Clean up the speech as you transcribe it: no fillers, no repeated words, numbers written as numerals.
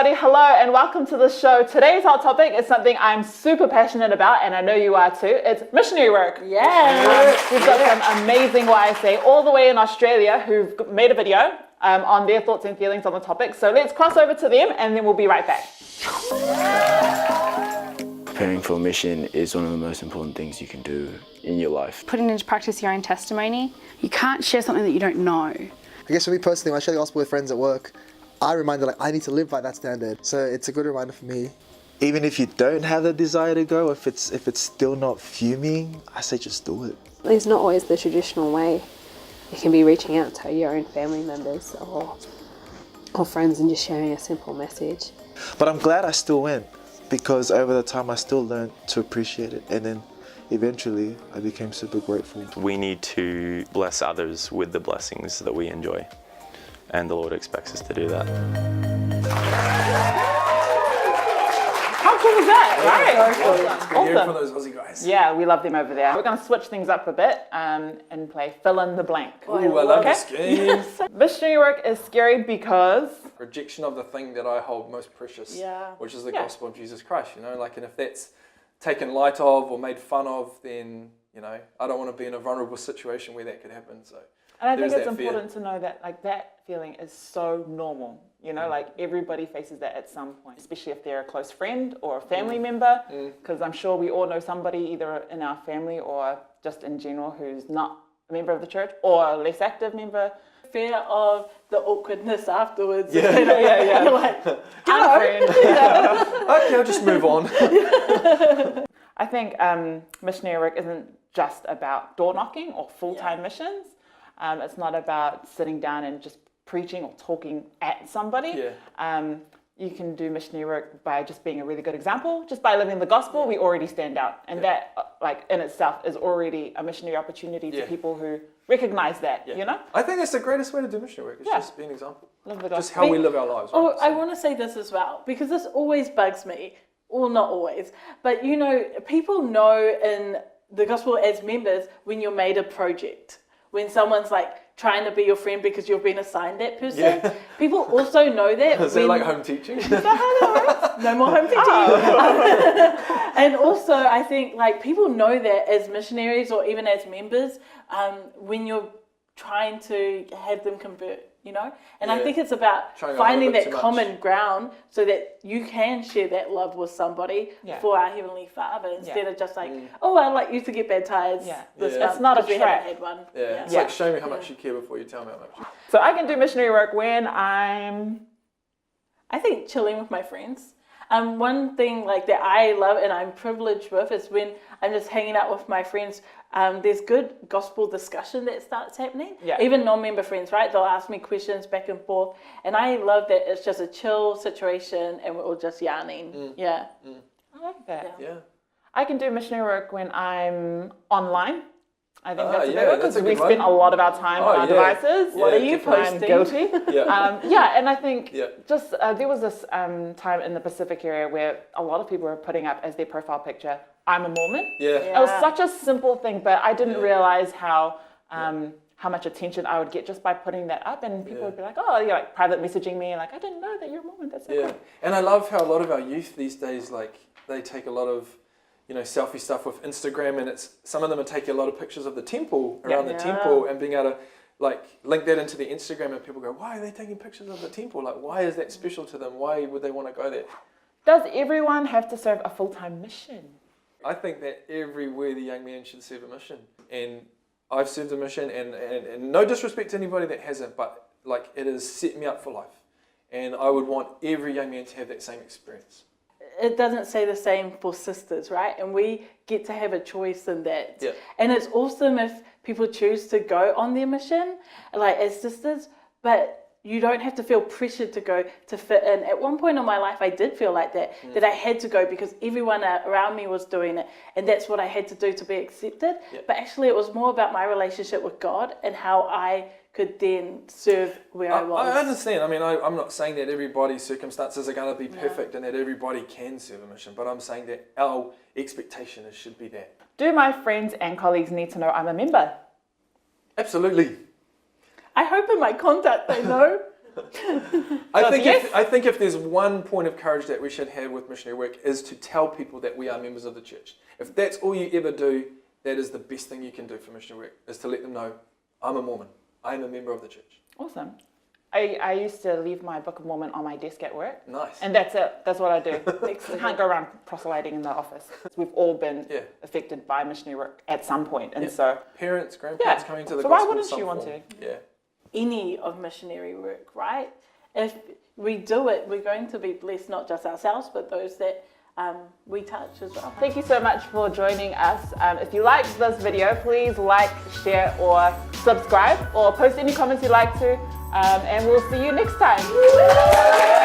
everybody, hello and welcome to the show. Today's hot topic is something I'm super passionate about and I know you are too. It's missionary work. Yes. We've got some amazing YSA all the way in Australia who've made a video on their thoughts and feelings on the topic. So let's cross over to them and then we'll be right back. Preparing for a mission is one of the most important things you can do in your life. Putting into practice your own testimony. You can't share something that you don't know. I guess for me personally, when I share the gospel with friends at work, I remind them I need to live by that standard. So it's a good reminder for me. Even if you don't have the desire to go, if it's still not fuming, I say just do it. It's not always the traditional way. It can be reaching out to your own family members or friends and just sharing a simple message. But I'm glad I still went, because over the time I still learned to appreciate it, and then eventually I became super grateful. We need to bless others with the blessings that we enjoy, and the Lord expects us to do that. How cool is that, right? Good hearing from those Aussie guys. Yeah, we love them over there. We're going to switch things up a bit and play fill in the blank. Ooh, I love this game. Missionary work is scary because... Rejection of the thing that I hold most precious, which is the gospel of Jesus Christ, and if that's taken light of or made fun of, then, I don't want to be in a vulnerable situation where that could happen, so. And I think it's important to know that that feeling is so normal. Everybody faces that at some point, especially if they're a close friend or a family member, because I'm sure we all know somebody either in our family or just in general who's not a member of the church or a less active member. Fear of the awkwardness afterwards. Yeah. You're like, I'm a friend. Okay, I'll just move on. I think missionary work isn't just about door knocking or full-time missions. It's not about sitting down and just preaching or talking at somebody. You can do missionary work by just being a really good example. Just by living the gospel, we already stand out. And that, in itself, is already a missionary opportunity to people who recognize that, I think that's the greatest way to do missionary work. It's just be an example. Live the gospel. Just how we live our lives. Oh, I want to say this as well, because this always bugs me. Well, not always. But, people know in the gospel as members when you're made a project. When someone's trying to be your friend because you've been assigned that person. Yeah. People also know that. Is it like home teaching? No more home teaching. And also I think people know that as missionaries or even as members when you're trying to have them convert, And I think it's about finding that common ground so that you can share that love with somebody for our Heavenly Father instead of just oh, I'd like you to get baptized. It's not a trap. Had one. It's like show me how much you care before you tell me how much. So I can do missionary work when I think chilling with my friends. One thing that I love and I'm privileged with is when I'm just hanging out with my friends. There's good gospel discussion that starts happening. Even non-member friends, right? They'll ask me questions back and forth, and I love that it's just a chill situation and we're all just yarning. I like that. I can do missionary work when I'm online. I think that's a big one because we spend a lot of our time on our devices. What are you posting? I'm guilty. And I think just there was this time in the Pacific area where a lot of people were putting up as their profile picture, I'm a Mormon. It was such a simple thing, but I didn't realize how much attention I would get just by putting that up, and people would be like, oh, you're private messaging me, and I didn't know that you're a Mormon. That's so cool. And I love how a lot of our youth these days, they take a lot of selfie stuff with Instagram, and some of them are taking a lot of pictures of the temple around the temple and being able to link that into their Instagram, and people go, why are they taking pictures of the temple? Why is that special to them? Why would they want to go there? Does everyone have to serve a full-time mission? I think that every worthy young man should serve a mission, and I've served a mission, and no disrespect to anybody that hasn't, but it has set me up for life, and I would want every young man to have that same experience. It doesn't say the same for sisters, right? And we get to have a choice in that. And it's awesome if people choose to go on their mission, as sisters, but you don't have to feel pressured to go to fit in. At one point in my life, I did feel like that I had to go because everyone around me was doing it, and that's what I had to do to be accepted. But actually, it was more about my relationship with God and how I could then serve where I was. I understand. I mean, I'm not saying that everybody's circumstances are going to be perfect and that everybody can serve a mission, but I'm saying that our expectation should be that. Do my friends and colleagues need to know I'm a member? Absolutely. I hope in my contact they know. I think if there's one point of courage that we should have with missionary work is to tell people that we are members of the church. If that's all you ever do, that is the best thing you can do for missionary work, is to let them know, I'm a Mormon. I am a member of the church. Awesome. I used to leave my Book of Mormon on my desk at work. Nice. And that's it. That's what I do. I can't go around proselyting in the office. We've all been affected by missionary work at some point. And so... Parents, grandparents coming to the so gospel. why wouldn't you want to? Yeah. Any of missionary work, right? If we do it, we're going to be blessed, not just ourselves, but those that we touch as well. Thank you so much for joining us. If you liked this video, please like, share, or subscribe, or post any comments you'd like to. And we'll see you next time.